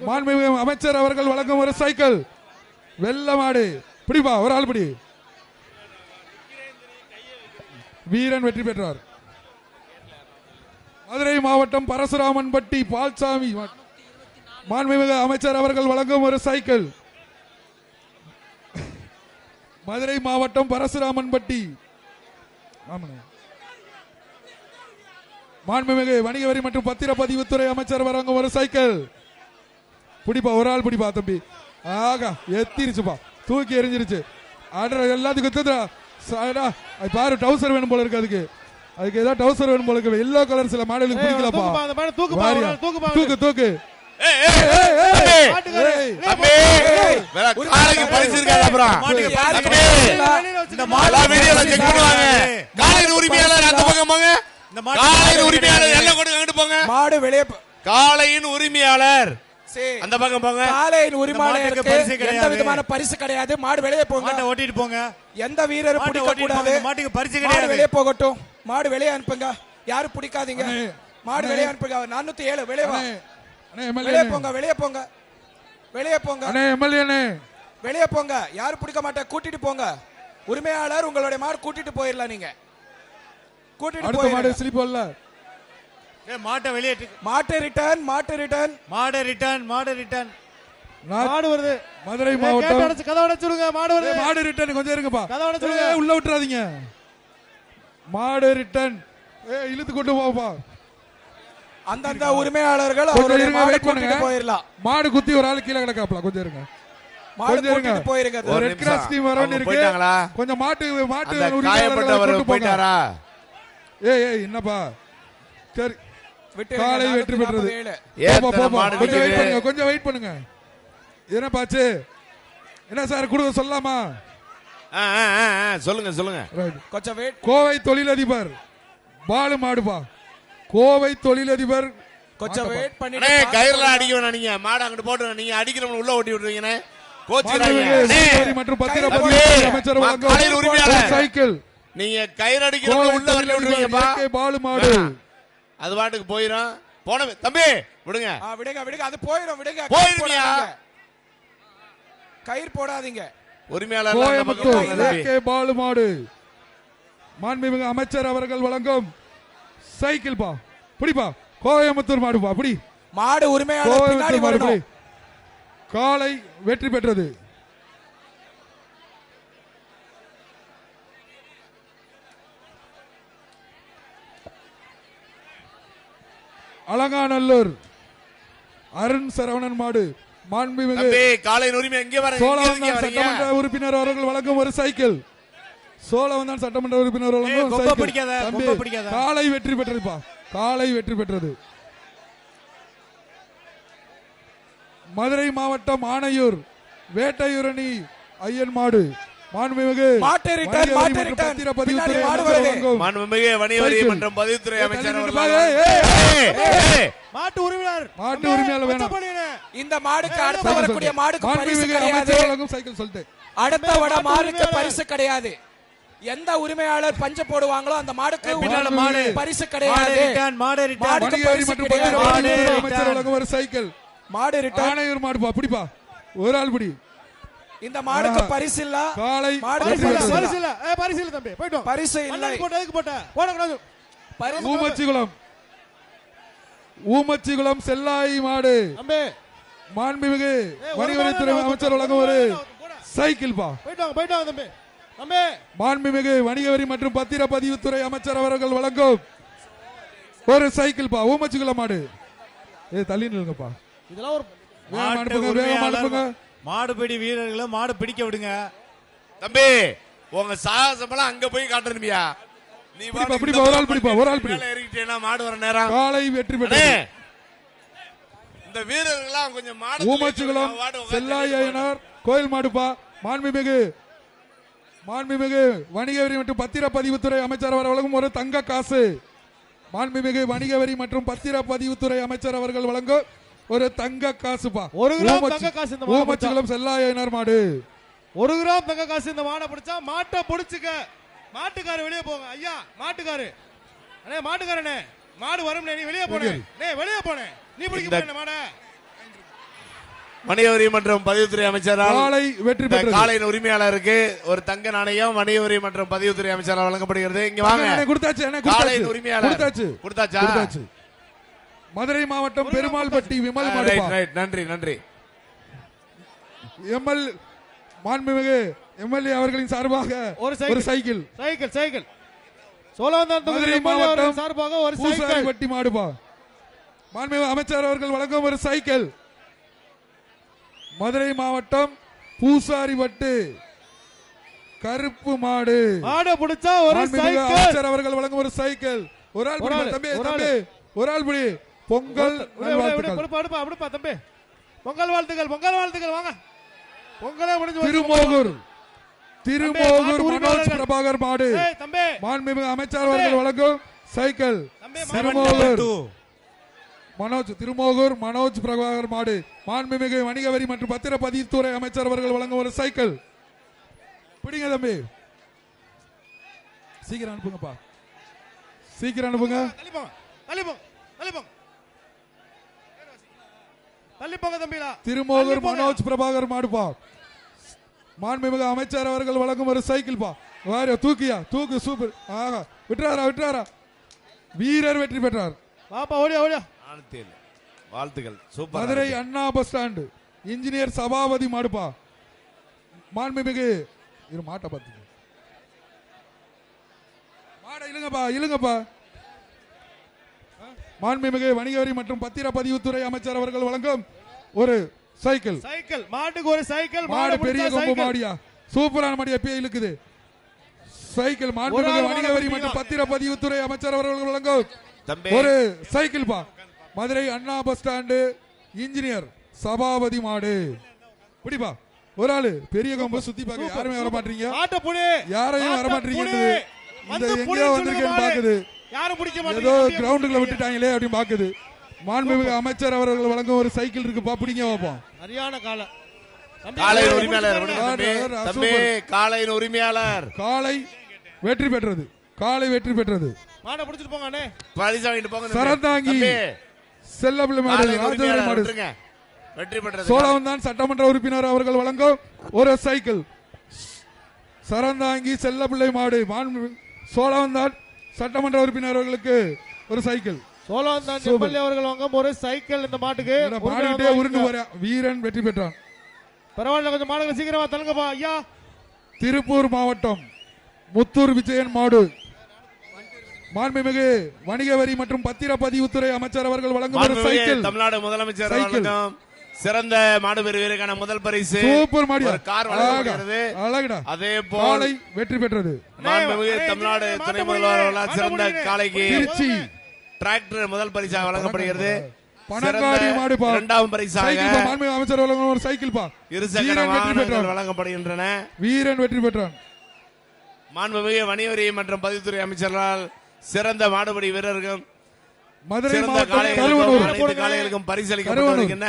மாண்புமிகு அமைச்சர் அவர்கள் வழங்கும் ஒரு சைக்கிள். வெள்ள மாடு பிடிப்பா, ஒரு ஆள் பிடி. வீரன் வெற்றி பெற்றார். மதுரை மாவட்டம் பரசுராமன்பட்டி பால்சாமி மாண்புமிகு அமைச்சர் அவர்கள் வழங்கும் ஒரு சைக்கிள். மதுரை மாவட்டம் பரசுராமன்பட்டி மாண்புமிகு வணிக வரி மற்றும் பத்திரப்பதிவுத்துறை அமைச்சர் வழங்கும் ஒரு சைக்கிள். பிடிப்பா, ஒரு ஆள் பிடிப்பா தம்பி. ஆகா எத்திருச்சுப்பா, தூக்கி எரிஞ்சிருச்சு. எல்லாத்துக்கும் பாரு, டவுசர் வேணும் போல இருக்கு. அதுக்கு ஏதாவது டவுசர் வேணும் போல இருக்கு. எல்லோ கலர் சில மாடலுக்கு பிடிக்கலப்பா. தூக்கு தூக்கு. காளையின் உரிமையாளர் அந்த பக்கம் போங்க. காளையின் உரிமையாளருக்கு எந்த விதமான பரிசு கிடையாது. மாடு வெளியே போங்க, ஓட்டிட்டு போங்க. எந்த வீரரும் பிடிக்க கூடாது. மாட்டுக்கு பரிசு கிடையாது. வெளியே போகட்டும். மாடு வெளியே அனுப்புங்க. யாரும் பிடிக்காதீங்க. மாடு வெளியே அனுப்புங்க. 407 வெளியே வா. வெளியே போங்க, வெளியே போங்க, வெளியே போங்க, வெளியே போங்க. யாரும் பிடிக்க மாட்டேன், கூட்டிட்டு போங்க. உரிமையாளர் உங்களுடைய மாடு கூட்டிட்டு போயிடலாம். நீங்க கூட்டிட்டு போய் மாடு ஸ்லிப் இல்ல. மாட்டை வெளியே மாட்டு ரிட்டர்ன், மாட்டு ரிட்டர்ன், மாடு ரிட்டர்ன், மாடு ரிட்டர்ன். மாடு வருது. மதுரை மாவட்டம் கதவை அடைச்சுடுங்க. மாடு வருது. மாடு ரிட்டர்ன் கொஞ்சம் இருங்கப்பா. கதவை அடைச்சுடுங்க. உள்ள விட்டுறாதீங்க. மாடு ரிட்டர்ன் இழுத்து கொண்டு போப்பா. அந்தந்த உரிமையாளர்கள் அவருடைய மாடு கூட்டிட்டு போயிரலாம். மாடு குத்தி ஒரு ஆள் கீழே கிடக்காப்ல. கொஞ்சம் இருங்க, மாடு கூட்டிட்டு போயிருங்க. ரெட் கிராஸ் டீம் வரணும் இருக்கு. கொஞ்சம் மாட்டு உரிமையாளர் போயிட்டாரா? ஏய் என்னப்பா, சரி காளை வெற்றி பெற்றது. கொஞ்சம் வெயிட் பண்ணுங்க. என்ன பாச்சு? என்ன சார் கொடுக்க சொல்லலாமா? சொல்லுங்க சொல்லுங்க. கொஞ்சம் வெயிட். கோவை தொழிலதிபர் பாலு மாடுப்பா. கோவை தொழிலதிபர் கொஞ்சம் வெயிட் பண்ணிட்டு கயிறுல அடிக்க வேணாம். நீங்க மாடு அங்கிட்டு போட்டு நீங்க அடிக்கிறவங்க உள்ள ஓட்டி விட்டுருவீங்க. மற்றும் பத்திரப்பதிவு அமைச்சர் வழங்கும் உரிமையாளர் சைக்கிள். நீங்க கயிறு அடிக்கிறவங்க உள்ள ஓட்டி விட்டுருவீங்கப்பா. பாலு மாடு அது பாட்டுக்கு போயிரும். போன தம்பி விடுங்க, விடுங்க, விடுங்க. அது போயிரும். விடுங்க, போயிருமியா? கயிறு போடாதீங்க. உரிமையாளர் பாலு மாடு மாண்புமிகு அமைச்சர் அவர்கள் வழங்கும் சைக்கிள் பா. பிடிப்பா, கோயம்புத்தூர் மாடுப்பா. பிடி. மாடு உரிமையாளர் பின்னாடி வரணும். காளை வெற்றி பெற்றது. அலங்காநல்லூர் அருண் சரவணன் மாடு மாண்புமிகு காளையின் உரிமை எங்கே வர சட்டமன்ற உறுப்பினர் அவர்கள் வழங்கும் ஒரு சைக்கிள். சோழவந்தான் சட்டமன்ற உறுப்பினர் வழங்கும் சைக்கிள். காளை வெற்றி பெற்றதுப்பா. காளை வெற்றி பெற்றது. மதுரை மாவட்டம் ஆணையூர் வேட்டையூரணி ஐயன் மாடு மாண்புமிகு பத்திரப்பதிவுத்துறை அமைச்சர் மாட்டு உரிமையாளர் வேணும். இந்த மாடுக்கு அடுத்த வரக்கூடிய மாடுக்கு பரிசு கிடையாது. சைக்கிள் சொல்லிட்டு அடுத்த வட மாடுக்கு பரிசு கிடையாது. எந்த உரிமையாளர் பஞ்ச போடுவாங்களோ அந்த மாடுக்கு பரிசு கிடையாது. ஒரு சைக்கிள். மாடு ரிட்டர்ன். ஆணையூர் மாடுப்பா. பிடிப்பா, ஒரு ஆள் பிடி. இந்த மாடுக்கு பரிசு இல்ல. காளை பரிசு இல்ல. பரிசு இல்ல தம்பி. போய்ட்டோம். பரிசு இல்ல. போடக்கூடாது. ஊமச்சிகுளம் செல்லாய் மாடு மாண்புமிகு வணிகவரித்துறை அமைச்சர் வழங்கும் ஒரு சைக்கிள் பா. போய்ட்டோம் தம்பி. மாண்புமிகு வணிக வரி மற்றும் பத்திரப்பதிவுத்துறை அமைச்சர் அவர்கள் வழங்கும் ஒரு சைக்கிள் பா. ஊமச்சிகுளம் மாடு. தள்ளி நில்லுங்கப்பா. இதெல்லாம் ஒரு மாடுபிடி வீரர்களை மாடு பிடிக்க விடுங்க தம்பி. உங்க சாகசமெல்லாம் அங்க போய் காட்டணுமியா? நீ பிடிப்பா, ஒரு ஆள் பிடிப்பா, ஒரு ஆள் பிடி. ஏறிட்டேனா மாடு வர நேரம். காளை வெற்றி பெற்றது. இந்த வீரர்கள்லாம் கொஞ்சம் மாடு. ஊமச்சிகுளம் செல்லாய் ஐயனார் கோயில் மாடுப்பா. மாண்புமிகு வணிக வரி மற்றும் பத்திரப்பதிவுத்துறை அமைச்சர் அவர் வழங்கும் ஒரு தங்க காசு. மாண்புமிகு வணிக வரி மற்றும் பத்திரப்பதிவுத்துறை அமைச்சர் அவர்கள் வழங்கும் ஒரு தங்க காசுப்பா. 1 கிராம் தங்க காசு. இந்த ஊமச்சிகுளம் செல்லாயனார் மாடு. 1 கிராம் தங்க காசு. இந்த மாடை பிடிச்சா மாட்டை பிடிச்சுக்க. மாட்டுக்காரு வெளியே போங்க ஐயா. மாட்டுக்காரு அண்ணே, மாட்டுக்காரனே மாடு வரும். நீ வெளியே போனே, வெளியே போனே. நீ பிடிக்க போன மாட. வணிக வரி மற்றும் பதிவுத்துறை அமைச்சரால் காலை வெற்றி பெற்றது. காளையின் உரிமையாளருக்கு ஒரு தங்க நாணயம் வணிக வரி மற்றும் பதிவுத்துறை அமைச்சரால் வழங்கப்படுகிறது. இங்க வாங்க. கொடுத்தாச்சு காளையின் உரிமையாளர் கொடுத்தாச்சு. மதுரை மாவட்டம் பெருமாள்பட்டி விமல் மாடுப்பா. நன்றி நன்றி. மாண்புமிகு எம்எல்ஏ அவர்களின் சார்பாக ஒரு சைக்கிள். சோழவந்தான் மதுரை மாவட்டம் சார்பாக ஒரு பூசாரி வட்டி மாடுப்பா. மாண்புமிகு அமைச்சர் அவர்கள் வழங்கும் ஒரு சைக்கிள். மதுரை மாவட்டம் பூசாரி வட்டு கருப்பு மாடு. பிடிச்சா ஒரு சைக்கிள். அமைச்சர் அவர்கள் வழங்கும் ஒரு சைக்கிள். ஒரு ஆள் பிடி தம்பி, ஒரு ஆள் பிடி. பொங்கல் நல்வாழ்த்துக்கள் தம்பி. பொங்கல் வாழ்த்துக்கள் வாங்க. பொங்கலே முடிஞ்சு. திருமோகூர் மனோஜ் பிரபாகர் மாடு. மாண்புமிகு அமைச்சர் அவர்கள் வழங்கும் சைக்கிள். திருமோகூர் மனோஜ் பிரபாகர் மாடு. மாண்புமிகு வணிக வரி மற்றும் பத்திரப்பதிவுத்துறை அமைச்சர் அவர்கள் வழங்கும் ஒரு சைக்கிள். பிடிங்க தம்பி, சீக்கிரம் அனுப்புங்கப்பா, சீக்கிரம் அனுப்புங்க. திருமோகூர் மனோஜ் பிரபாகர் மாடுப்பா. மாண்புமிகு அமைச்சர் அவர்கள் வழங்கும் ஒரு சைக்கிள் பா. தூக்கு சூப்பர். விட்டுறாரா. வீரர் வெற்றி பெற்றார். வாழ்த்துக்கள். மதுரை அண்ணா பஸ் ஸ்டாண்ட் இன்ஜினியர் சபாபதி மாடுப்பா. மாண்புமிகு மாட்டை பார்த்து மாடை இழுங்கப்பா. மாண்புமிகு வணிக வரி மற்றும் பத்திரப்பதிவுத்துறை அமைச்சர் அவர்கள் வழங்கும் ஒரு சைக்கிள். மாட்டுக்கு ஒரு சைக்கிள். மாடு பெரிய கொம்பு மாடியா, சூப்பரான மாடியா, எப்பயே இழுக்குது. சைக்கிள். மாண்புமிகு வணிக வரி மற்றும் பத்திரப்பதிவுத்துறை அமைச்சர் அவர்கள் வழங்கும் ஒரு சைக்கிள் பா. மதுரை அண்ணா பஸ் ஸ்டாண்டு இன்ஜினியர் சபாபதி மாடு. பிடிப்பா. ஒரு ஆளு பெரிய கொம்பு சுத்தி பாக்க யாருமே வர மாட்டீங்க, யாரையும் வர மாட்டீங்க. எங்கேயோ வந்திருக்கேன்னு பாக்குது, ஏதோ கிரவுண்டுக்குள்ள விட்டுட்டாங்களே அப்படின்னு பாக்குது. மாண்புமிகு அமைச்சர் அவர்கள் வழங்கும் ஒரு சைக்கிள் இருக்குப்பா, பிடிங்க வைப்போம். சரியான காளையின் உரிமையாளர் காளை வெற்றி பெற்றது. மாடை பிடிச்சிட்டு போங்க. சரந்தாங்கி செல்லப்பிள்ளை மாடு வெற்றி பெற்றது. சோழவந்தான் சட்டமன்ற உறுப்பினர் அவர்கள் வழங்கும் ஒரு சைக்கிள். சரந்தாங்கி செல்லப்பிள்ளை மாடு. சோழவந்தான் சட்டமன்ற உறுப்பினர் அவர்களுக்கு ஒரு சைக்கிள். சோழவந்தான் எம்எல்ஏ அவர்கள் வழங்கும் ஒரு சைக்கிள். இந்த மாட்டுக்கு மாடுகிட்டே உருண்டு வர வீரன் வெற்றி பெற்றான். பரவாயில்ல, கொஞ்சம் மாடுகள் சீக்கிரமா தள்ளுங்கப்பா ஐயா. திருப்பூர் மாவட்டம் முத்தூர் விஜயன் மாடு. மாண்புமிகு வணிக வரி மற்றும் பத்திரப்பதிவுத்துறை அமைச்சர் அவர்கள் வழங்கும் ஒரு சைக்கிள். தமிழ்நாடு முதலமைச்சர் வழங்கும் சிறந்த மாடுபெரு வீரருக்கான முதல் பரிசு சூப்பர் மாடு. கார் வழங்கப்படுகிறது. அழகுடா. அதே போல வெற்றி பெற்றது. மாண்புமிகு தமிழ்நாடு துணை முதல்வர் சிறந்த காளைக்கு திருச்சி டிராக்டர் முதல் பரிசாக வழங்கப்படுகிறது. பணங்காடி மாடு பா. இரண்டாம் பரிசாக மாண்புமிகு அமைச்சர் வழங்கும் ஒரு சைக்கிள் பா. இருசக்கர வாகனங்கள் வழங்கப்படுகின்றன. வீரன் வெற்றி பெற்றான். மாண்புமிகு வணிக வரி மற்றும் பதிவுத்துறை அமைச்சரால் சிறந்த மாடுபடி வீரர்கள் மதுரை காளைகளுக்கும் பரிசளிக்கப்படுகின்றன.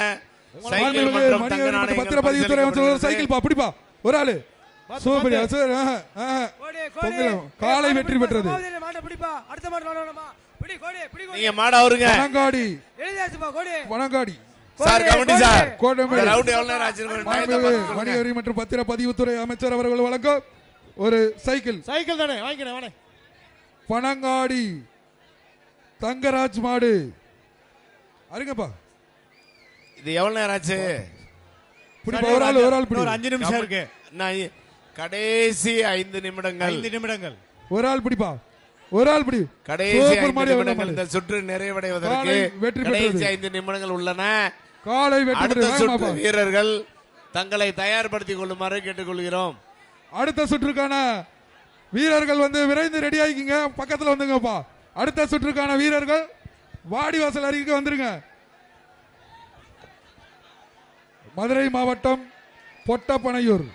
சைக்கிள் மற்றும் தங்க நாணயங்கள் பத்திரப்பதிவுத்துறை அமைச்சர் சைக்கிள் பா. பிடிப்பா. ஒரு ஆளு சூப்பர். காளை வெற்றி பெற்றது. நீங்க மாடு அவருங்க. பணங்காடி சார் கமிட்டி சார். வணிக வரி மற்றும் பத்திரப்பதிவுத்துறை அமைச்சர் அவர்கள் வழங்கும் ஒரு சைக்கிள். தானே வாங்கிக்கிறேன். பணங்காடி தங்கராஜ் மாடு. அருங்கப்பா. இது எவ்வளவு நேரம் ஆச்சு? ஒரு ஆள் பிடி. 5 நிமிஷம் இருக்கு. கடைசி 5 நிமிடங்கள். ஒரு ஆள் பிடிப்பா. ஒரு ஆள் பிடி. கடைசி 5 நிமிடங்கள் இந்த சுற்று நிறைவடைவதற்கு கடைசி 5 நிமிடங்கள் உள்ளன. காலை வெற்றி வீரர்கள் தங்களை தயார்படுத்திக் கொள்ளுமாறு கேட்டுக்கொள்கிறோம். அடுத்த சுற்றுக்கான வீரர்கள் விரைந்து ரெடி ஆகிங்க, பக்கத்தில் வந்துங்கப்பா. அடுத்த சுற்றுக்கான வீரர்கள் வாடிவாசல் அருகே வந்துருங்க. மதுரை மாவட்டம் பொட்டப்பனையூர்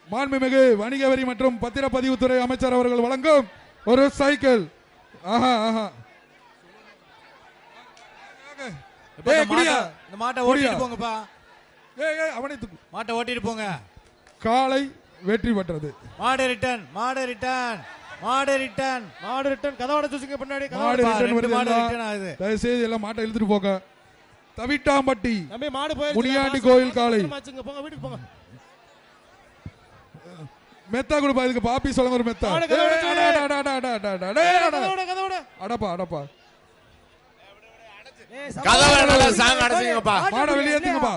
மாண்புமிகு வணிக வரி மற்றும் பத்திரப்பதிவுத்துறை அமைச்சர் அவர்கள் வழங்கும் ஒரு சைக்கிள். மாட்டை ஓட்டிட்டு போங்க. காலை வெற்றி பெற்றது. மாடு ரிட்டர்ன். கதவோட தூசுங்க பின்னாடி. தயவு செய்து எல்லாம் மாட்டை இழுத்துட்டு போங்க. தவிட்டாம்பட்டி தம்பி மாடு போயிருச்சு. முனியாண்டி கோயில் காளை. போங்க வீட்டுக்கு போங்க. மெத்தா கொடுப்பா, இதுக்கு பாப்பி சொல்லுங்க ஒரு மெத்தா. அடப்பா அடப்பா கதவை சாங் அடைச்சிங்கப்பா. மாட வெளியேத்துங்கப்பா.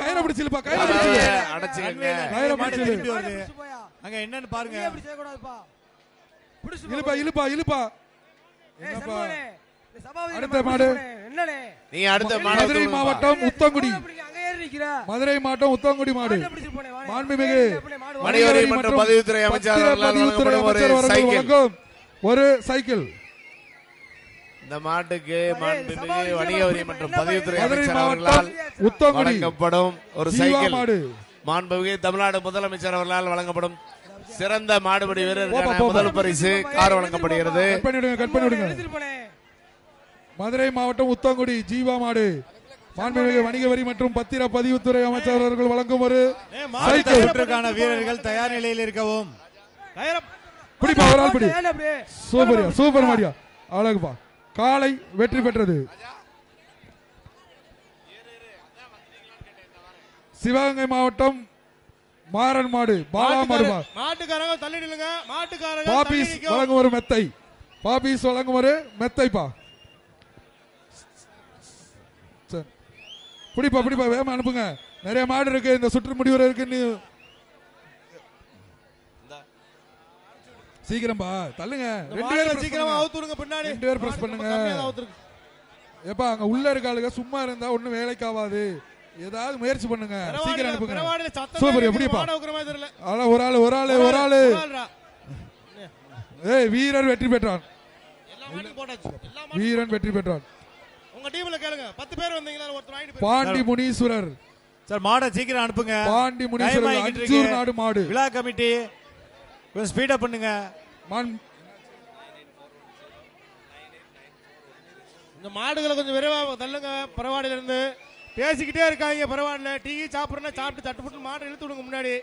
கயிறை பிடிச்சிருப்பா, கயிறை பிடிச்சிரு. அடைச்சிங்க. கயிறை பிடிச்சிரு. அங்க என்னன்னு பாருங்க. இழுப்பா இழுப்பா இழுப்பா. என்னப்பா அடுத்த மாடு நீ அடுத்த மதுரை மாவட்டம் உத்தங்குடி. மதுரை மாவட்டம் உத்தங்குடி மாடு. மாண்புமிகு மணிவரி மற்றும் பதிவுத்துறை அமைச்சர் வழங்கும் ஒரு சைக்கிள். இந்த மாட்டுக்கு மாண்புமிகு வணிக வரி மற்றும் பதிவுத்துறை மதுரை அமைச்சர் மாவட்டம் அவர்களால் உத்தங்குடி வழங்கப்படும் ஒரு ஜீவா சைக்கிள். மாடு. மாண்புமிகு தமிழ்நாடு முதலமைச்சர் அவர்களால் வழங்கப்படும் சிறந்த மாடுபிடி வீரருக்கான முதல் பரிசு கார் வழங்கப்படுகிறது. கட் பண்ணிடுங்க, கட் பண்ணிடுங்க. மதுரை மாவட்டம் உத்தங்குடி ஜீவா மாடு. மாண்புமிகு வணிக வரி மற்றும் பத்திர பதிவுத்துறை அமைச்சர் அவர்கள் வழங்கும் ஒரு சைக்கிள். வீரர்கள் தயார் நிலையில் இருக்கவும். பிடிப்பா, ஒரு ஆள் பிடி. சூப்பரியா, சூப்பர் மாடியா, அழகுப்பா. காலை வெற்றி பெற்றது. சிவகங்கை மாவட்டம் மாறன் மாடு பாலா மாடுபா. மாட்டுக்காரங்க தள்ளி நில்லுங்க. மாட்டுக்காரங்க பாபீஸ் வழங்கும் ஒரு மெத்தை. பாபீஸ் வழங்கும் ஒரு மெத்தைப்பா. சரி, பிடிப்பா பிடிப்பா, வேகமா அனுப்புங்க. நிறைய மாடு இருக்கு, இந்த சுற்று முடிவுரை இருக்கு. சீக்கிரம்பா தள்ளுங்க. ரெண்டு பேரும் சீக்கிரமா அவுத்துடுங்க பின்னாடி. ரெண்டு பேர் பிரஸ் பண்ணுங்க. ஏப்பா அங்க உள்ள இருக்காளுங்க, சும்மா இருந்தா ஒண்ணும் வேலைக்கு ஆகாது. ஏதாவது முயற்சி பண்ணுங்க, சீக்கிரம் அனுப்புங்க. சூப்பர், எப்படிப்பா? ஒரு ஆளு ஒரு ஆளு ஒரு ஆளு. ஏய், வீரர் வெற்றி பெற்றான். வீரன் வெற்றி பெற்றான். உங்க டீம்ல கேளுங்க, 10 பேர் வந்தீங்களா? ஒருத்தர் வாங்கிட்டு பாண்டி முனீஸ்வரர். சார் மாடை சீக்கிரம் அனுப்புங்க. பாண்டி முனீஸ்வரர் அஞ்சூர் நாடு மாடு. விழா கமிட்டி கொஞ்சம் ஸ்பீடா பண்ணுங்க. இந்த மாடுகளை கொஞ்சம் விரைவா தள்ளுங்க. பரவாடில இருந்து பேசிக்கிட்டே இருக்காங்க. பரவாயில்ல, டீ சாப்பிடுறா சாப்பிட்டு தட்டுப்பட்டு மாட்டை இழுத்து விடுங்க முன்னாடி.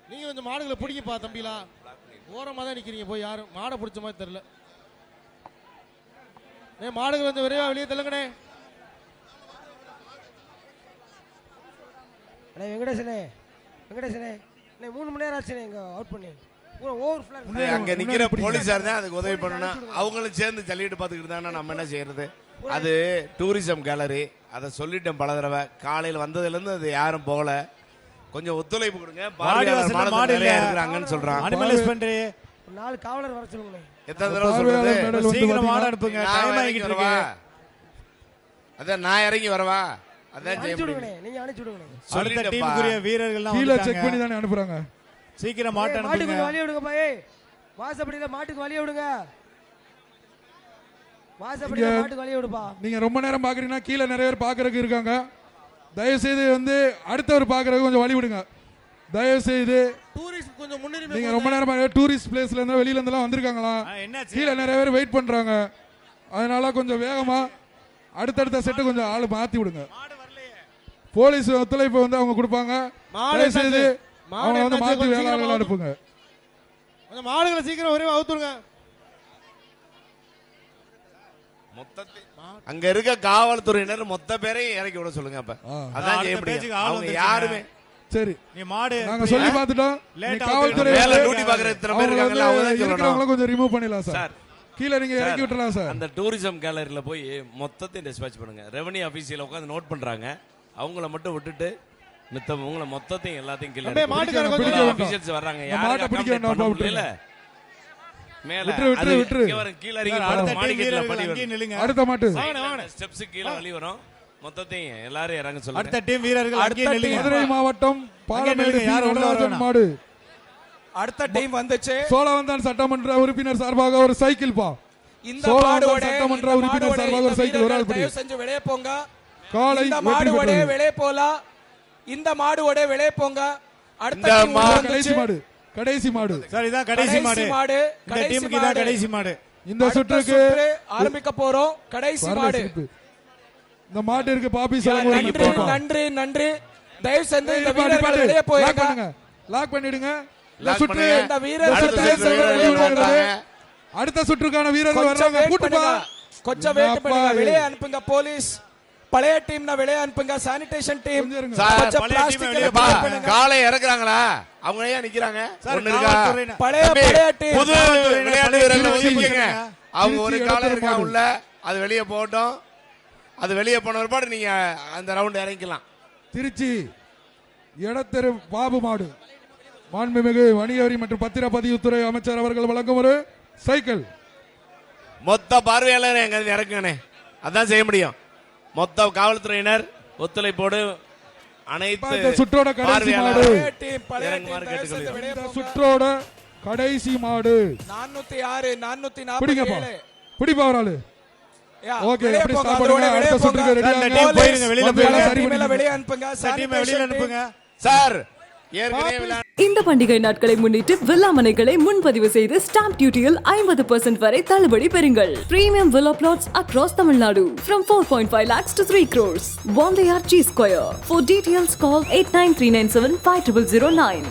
நீங்க கொஞ்சம் மாடுகளை பிடிக்கப்பா தம்பிலா. ஓரமா தான் நிக்கிறீங்க, போய் யாரும் மாடை பிடிச்ச மாதிரி தெரியல. மாடுகள் கொஞ்சம் விரைவா வெளியே தள்ளுங்கண்ணே. வெங்கடேசனே வெங்கடேசனே 3 மணி நேரம் ஆச்சுனே இங்க அவுட் பண்ணி. அங்க நிக்கிற போலீசார் தான் அதுக்கு உதவி பண்ணணும். அவங்களும் சேர்ந்து ஜல்லிட்டு பாத்துக்கிட்டு இருந்தாங்கன்னா நம்ம என்ன செய்யறது? அது டூரிசம் கேலரி. அதை சொல்லிட்டேன் பல தடவை. காலையில் வந்ததுல இருந்து அது யாரும் போகல. கொஞ்சம் ஒத்துழைப்பு கொடுங்க. இருக்கிறாங்கன்னு சொல்றாங்க. 4 காவலர் வர சொல்லுங்க. எத்தனை தடவை சொல்றது? சீக்கிரம் மாடு அனுப்புங்க. டைம் ஆகிட்டு இருக்கு. அதான் நான் இறங்கி வரவா? அதான் செய்ய முடியும். நீங்க அனுப்பி விடுங்க. அடுத்த டீமுக்குரிய வீரர்கள்லாம் கீழ செக் பண்ணி தானே அனுப்புறாங்க. சீக்கிரம் மாட்டை அனுப்புங்க. மாட்டுக்கு வழி விடுங்க பாய். வாசப்படியில மாட்டுக்கு வழி விடுங்க. வாசப்படியில மாட்டுக்கு வழி விடுப்பா. நீங்க ரொம்ப நேரம் பாக்குறீங்கன்னா கீழ நிறைய பேர் பாக்குறதுக்கு இருக்காங்க. தயவு செய்து வந்து அடுத்தவர் பாக்குறதுக்கு கொஞ்சம் வழி விடுங்க. தயவு செய்து டூரிஸ்ட் கொஞ்சம் முன்னுரிமை. நீங்க ரொம்ப நேரம் டூரிஸ்ட் பிளேஸ்ல இருந்து வெளியில இருந்தெல்லாம் வந்திருக்காங்களா? கீழ நிறைய பேர் வெயிட் பண்றாங்க. அதனால கொஞ்சம் வேகமா அடுத்தடுத்த செட்டு கொஞ்சம் ஆளு மாத்தி விடுங்க. போலீஸ் ஒத்துழைப்பு வந்து அவங்க கொடுப்பாங்க. தயவு செய்து அவங்க வந்து மாத்தி வேளாளர்கள் அனுப்புங்க. மாடுகளை சீக்கிரம் ஒரே அவுத்துருங்க. அங்க இருக்க காவல்துறையினர் மொத்த பேரையும் இறக்கி விட சொல்லுங்க. அப்ப அதான் செய்ய முடியும். அவங்க யாருமே சரி நீ மாடு நாங்க சொல்லி பார்த்துட்டோம். காவல்துறை டியூட்டி பாக்குற இத்தனை பேர் இருக்காங்கல்ல, அவங்க தான் சொல்லணும். கொஞ்சம் ரிமூவ் பண்ணிடலாம் சார். கீழ நீங்க இறக்கி விட்டுறலாம் சார். அந்த டூரிசம் கேலரியில போய் மொத்தத்தையும் டிஸ்பேட்ச் பண்ணுங்க. ரெவென்யூ ஆபீஸ்ல உட்கார்ந்து நோட் பண்றாங்க. அவங்கள மட்டும் விட்டுட்டு மித்தம் உங்களை மொத்தத்தையும் எல்லாத்தையும் கீழ ஆபீசர்ஸ் வர்றாங்க. மாட்டை பிடிக்க வேண்டாம் விட்டுருல. மேல விட்டுரு விட்டுரு. கீழ இறங்கி மாடிக்கெட்ல படி நில்லுங்க. அடுத்த மாட்டு ஸ்டெப்ஸ் கீழ வழி வரும். மொத்தத்தையும் எல்லாரும் இறங்க சொல்லுங்க. அடுத்த டீம் வீரர்கள் அங்கே நில்லுங்க. மதுரை மாவட்டம் பாலமேடு நடராஜன் மாடு. அடுத்த டீம் வந்துச்சு. சோழவந்தான் சட்டமன்ற உறுப்பினர் சார்பாக ஒரு சைக்கிள் பா. இந்த மாடோட சட்டமன்ற உறுப்பினர் சார்பாக ஒரு சைக்கிள் ஒரு ஆள் படி. தயவு செஞ்சு வெளியே போங்க. காலை இந்த மாடோட வெளியே போலாம். இந்த மாடோட வெளியே போங்க. அடுத்த கடைசி மாடு. கடைசி மாடு சார், இதான் கடைசி மாடு. இந்த டீமுக்கு இதான் கடைசி மாடு. இந்த சுற்றுக்கு ஆரம்பிக்க போறோம். கடைசி மாடு. இந்த மாட்டிற்கு பாப்பி நன்றி நன்றி. தயவு செஞ்சு இந்த வீரர்கள் வெளியே போயிருங்க. லாக் பண்ணிடுங்க. இந்த சுற்று இந்த வீரர்கள் அடுத்த சுற்றுக்கான வீரர்கள் வர்றாங்க. கூட்டுப்பா கொஞ்சம் வெயிட் பண்ணுங்க, வெளியே அனுப்புங்க போலீஸ். பழைய டீம்னா வெளியே அனுப்புங்க. சானிடேஷன் டீம் கொஞ்சம் பிளாஸ்டிக் காலை இறக்குறாங்களா? அவங்க ஏன் நிக்கிறாங்க? ஒண்ணு இருக்கா? பழைய டீம் புது விளையாட்டு வீரர்கள் ஒதுக்கிங்க. அவங்க ஒரு காலை இருக்கா உள்ள, அது வெளியே போட்டோம். அது வெளியே போன ஒருபாடு நீங்க அந்த ரவுண்ட் இறங்கிக்கலாம். திருச்சி எடத்தெரு பாபு மாடு மாண்புமிகு வணிக வரி மற்றும் பத்திரப்பதிவுத்துறை அமைச்சர் அவர்கள் வழங்கும் ஒரு சைக்கிள். மொத்த பார்வையாளர் எங்க இறக்குங்கண்ணே, அதான் செய்ய முடியும். மொத்த காவல்துறையினர் ஒத்துழைப்போடு அனைத்து சுற்றோட கடைசி மாடு, கேட்டுக்கொள்கிறேன். சுற்றோட கடைசி மாடு 406 பிடிங்கப்பா, 447. பிடிப்பா ஒரு ஆளு. ஓகே, வெளியே எப்படி போங்க, ஸ்டாப் அதோட பண்ணுங்க? வெளியே அடுத்த சுற்றுக்கு போங்க. ரெடி டீம் போயிருங்க, வெளியில போயிருங்க. சரி டீம் பண்ணி வெளியே அனுப்புங்க. டீம் வெளியில அனுப்புங்க. சார் ஏற்கனவே இந்த பண்டிகை நாட்களை முன்னிட்டு வில்லா மனைகளை முன்பதிவு செய்து ஸ்டாம்ப் டியூட்டியில் 50% வரை தள்ளுபடி பெறுங்கள். Premium villa plots across Tamil Nadu from 4.5 lakhs to 3 crores. One layer G Square. For details call 8939750009.